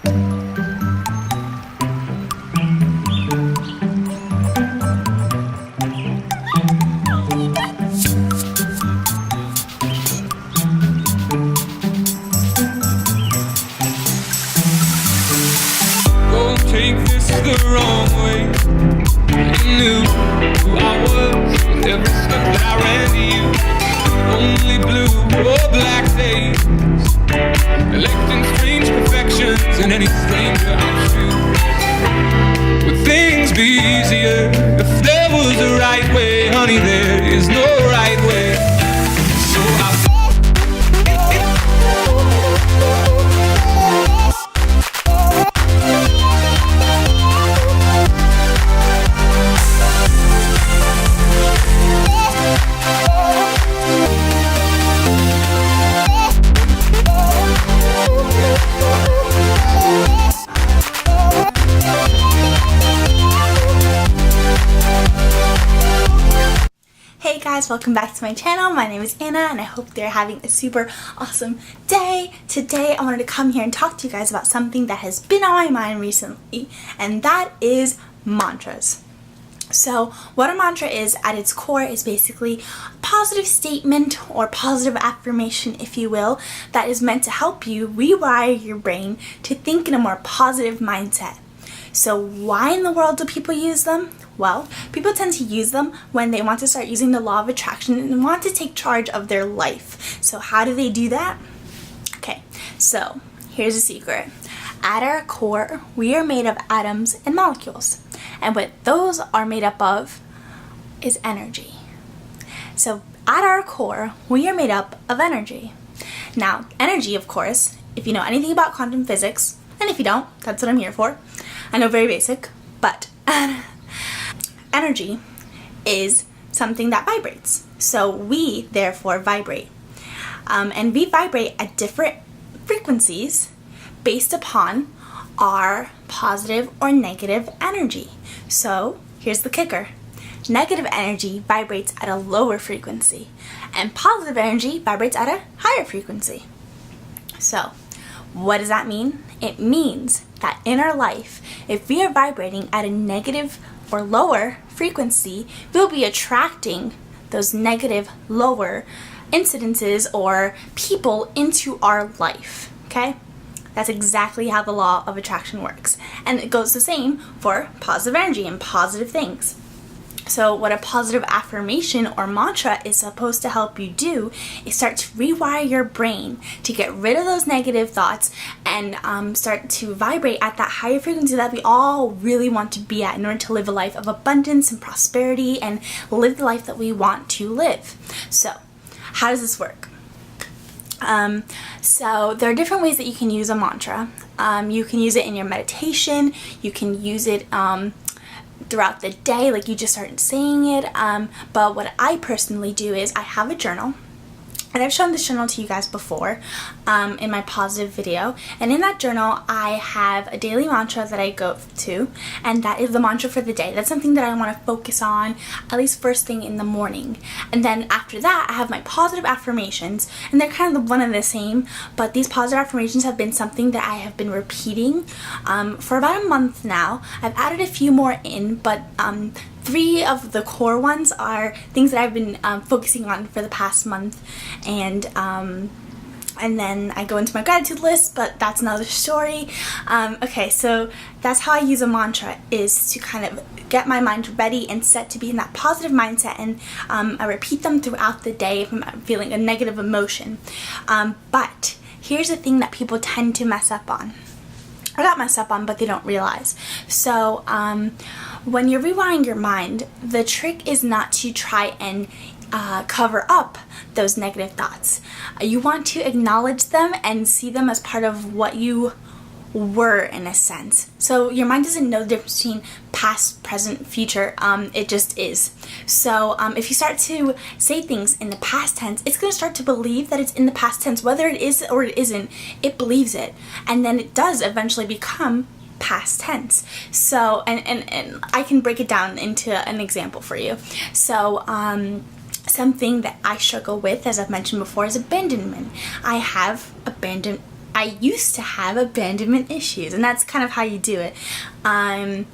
Take this the wrong way. You knew who I was with every step that I ran to you. Only blue or black days, electing strange perfections in any stranger I'm sure. Would things be easier if there was a right way? Honey, there is no right way. So I Hey guys, welcome back to my channel. My name is Anna and I hope they're having a super awesome day. Today I wanted to come here and talk to you guys about something that has been on my mind recently, and that is mantras. So what a mantra is at its core is basically a positive statement or positive affirmation, if you will, that is meant to help you rewire your brain to think in a more positive mindset. So why in the world do people use them? Well, people tend to use them when they want to start using the law of attraction and want to take charge of their life. So how do they do that? Okay, so here's a secret. At our core, we are made of atoms and molecules. And what those are made up of is energy. So at our core, we are made up of energy. Now, energy, of course, if you know anything about quantum physics, and if you don't, that's what I'm here for. I know, very basic, but energy is something that vibrates. So we, therefore, vibrate. And we vibrate at different frequencies based upon our positive or negative energy. So here's the kicker. Negative energy vibrates at a lower frequency, and positive energy vibrates at a higher frequency. So what does that mean? It means that in our life, if we are vibrating at a negative or lower frequency, we'll be attracting those negative, lower incidences or people into our life, okay? That's exactly how the law of attraction works. And it goes the same for positive energy and positive things. So what a positive affirmation or mantra is supposed to help you do is start to rewire your brain to get rid of those negative thoughts and start to vibrate at that higher frequency that we all really want to be at in order to live a life of abundance and prosperity and live the life that we want to live. So how does this work? So there are different ways that you can use a mantra. You can use it in your meditation. You can use it throughout the day, like you just start saying it. But what I personally do is I have a journal. And I've shown this journal to you guys before in my positive video. And in that journal, I have a daily mantra that I go to, and that is the mantra for the day. That's something that I want to focus on at least first thing in the morning. And then after that, I have my positive affirmations, and they're kind of one and the same, but these positive affirmations have been something that I have been repeating for about a month now. I've added a few more in, but 3 of the core ones are things that I've been focusing on for the past month, and then I go into my gratitude list, but that's another story. Okay, so that's how I use a mantra, is to kind of get my mind ready and set to be in that positive mindset, and I repeat them throughout the day if I'm feeling a negative emotion. But here's the thing that people tend to mess up on. Or not mess up on, but they don't realize. So when you're rewiring your mind, the trick is not to try and cover up those negative thoughts. You want to acknowledge them and see them as part of what you were, in a sense. So your mind doesn't know the difference between past, present, future. It just is. So if you start to say things in the past tense, it's going to start to believe that it's in the past tense. Whether it is or it isn't, it believes it. And then it does eventually become past tense. So, and I can break it down into an example for you. So, something that I struggle with, as I've mentioned before, is abandonment. I have abandoned I used to have abandonment issues, and that's kind of how you do it. If I'm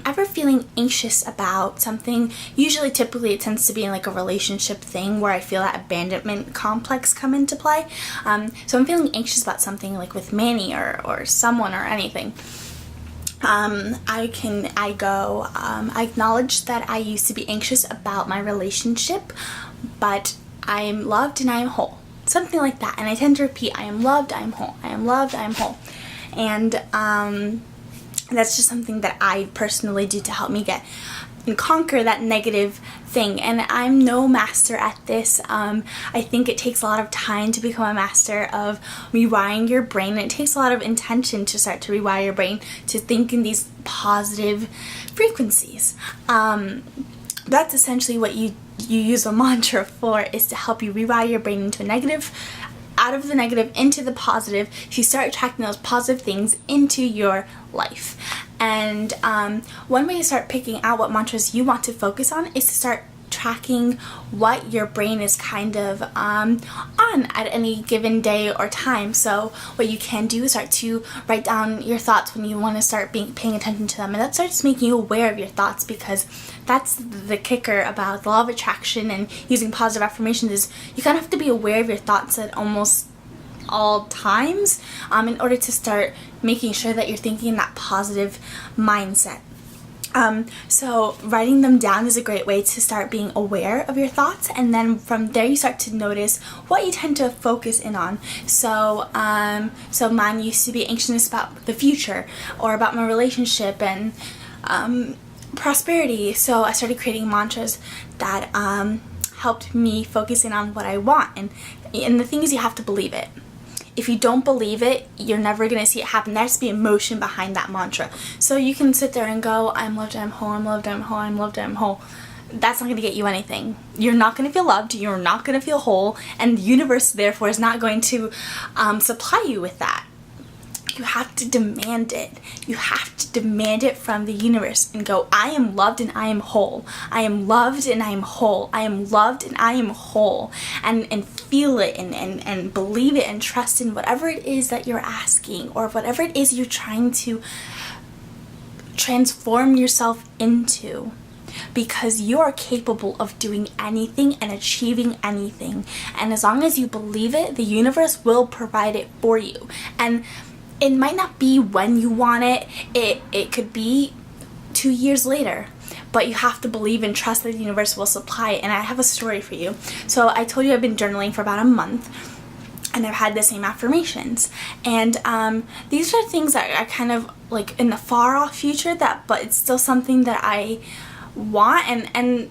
ever feeling anxious about something, typically it tends to be in like a relationship thing where I feel that abandonment complex come into play. So I'm feeling anxious about something like with Manny or someone or anything. I acknowledge that I used to be anxious about my relationship, but I am loved and I am whole. Something like that. And I tend to repeat, I am loved, I am whole. I am loved, I am whole. And that's just something that I personally do to help me get and conquer that negative thing. And I'm no master at this. I think it takes a lot of time to become a master of rewiring your brain. And it takes a lot of intention to start to rewire your brain to think in these positive frequencies. That's essentially what you use a mantra for, is to help you rewire your brain into a negative, out of the negative into the positive, so you start attracting those positive things into your life. And one way to start picking out what mantras you want to focus on is to start tracking what your brain is kind of on at any given day or time. So what you can do is start to write down your thoughts when you want to start paying attention to them, and that starts making you aware of your thoughts, because that's the kicker about the law of attraction and using positive affirmations, is you kind of have to be aware of your thoughts at almost all times in order to start making sure that you're thinking in that positive mindset. So writing them down is a great way to start being aware of your thoughts, and then from there you start to notice what you tend to focus in on. So mine used to be anxious about the future or about my relationship and prosperity. So I started creating mantras that helped me focus in on what I want, and the thing is, you have to believe it. If you don't believe it, you're never going to see it happen. There has to be emotion behind that mantra. So you can sit there and go, I'm loved, I'm whole, I'm loved, I'm whole, I'm loved, I'm whole. That's not going to get you anything. You're not going to feel loved, you're not going to feel whole, and the universe, therefore, is not going to supply you with that. You have to demand it. You have to demand it from the universe and go, I am loved and I am whole. I am loved and I am whole. I am loved and I am whole. And feel it and believe it and trust in whatever it is that you're asking, or whatever it is you're trying to transform yourself into. Because you are capable of doing anything and achieving anything. And as long as you believe it, the universe will provide it for you. And it might not be when you want it. It could be 2 years later. But you have to believe and trust that the universe will supply it. And I have a story for you. So I told you I've been journaling for about a month, and I've had the same affirmations. And these are things that are kind of like in the far off future, but it's still something that I want, and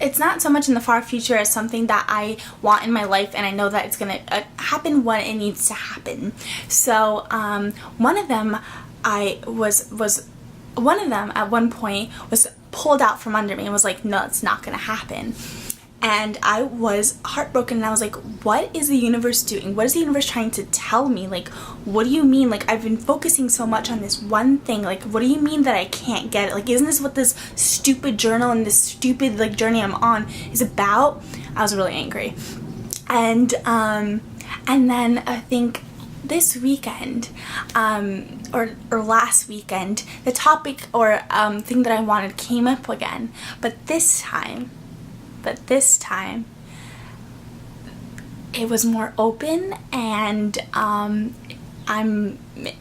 it's not so much in the far future as something that I want in my life, and I know that it's gonna happen when it needs to happen. So one of them at one point was pulled out from under me and was like, no, it's not gonna happen. And I was heartbroken, and I was like, what is the universe doing? What is the universe trying to tell me? Like, what do you mean? Like, I've been focusing so much on this one thing. Like, what do you mean that I can't get it? Like, isn't this what this stupid journal and this stupid, like, journey I'm on is about? I was really angry. And then I think this weekend, or last weekend, the topic or thing that I wanted came up again. But this time, it was more open, and I'm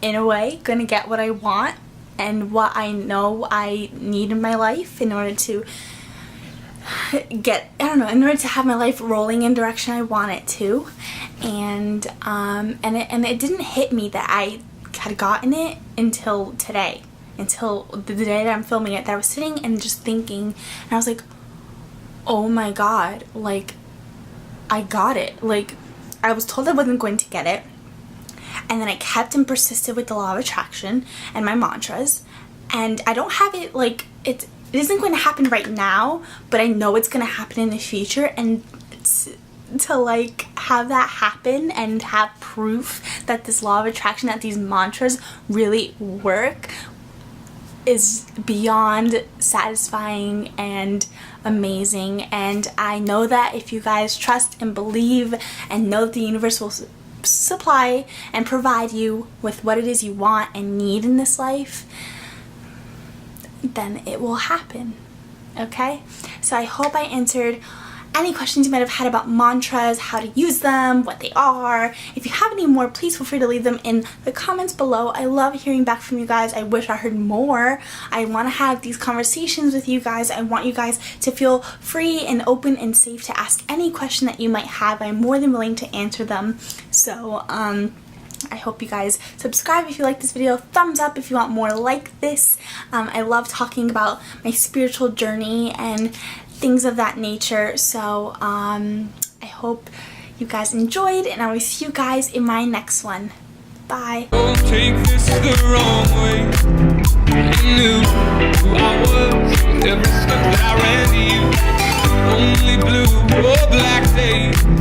in a way gonna get what I want and what I know I need in my life in order to in order to have my life rolling in direction I want it to. And it didn't hit me that I had gotten it until today, until the day that I'm filming it, that I was sitting and just thinking, and I was like, oh my god, like, I got it. Like, I was told I wasn't going to get it, and then I kept and persisted with the law of attraction and my mantras, and I don't have it, like, it isn't going to happen right now, but I know it's going to happen in the future. And to like have that happen and have proof that this law of attraction, that these mantras really work, is beyond satisfying and amazing. And I know that if you guys trust and believe and know that the universe will supply and provide you with what it is you want and need in this life, then it will happen. Okay? So I hope I answered any questions you might have had about mantras, how to use them, what they are. If you have any more, please feel free to leave them in the comments below. I love hearing back from you guys. I wish I heard more. I want to have these conversations with you guys. I want you guys to feel free and open and safe to ask any question that you might have. I'm more than willing to answer them. So, I hope you guys subscribe if you like this video, thumbs up if you want more like this. I love talking about my spiritual journey and things of that nature. So I hope you guys enjoyed, and I will see you guys in my next one. Bye. Don't take this the wrong way. You knew who I was with every step that I ran to you. Only blue or black days.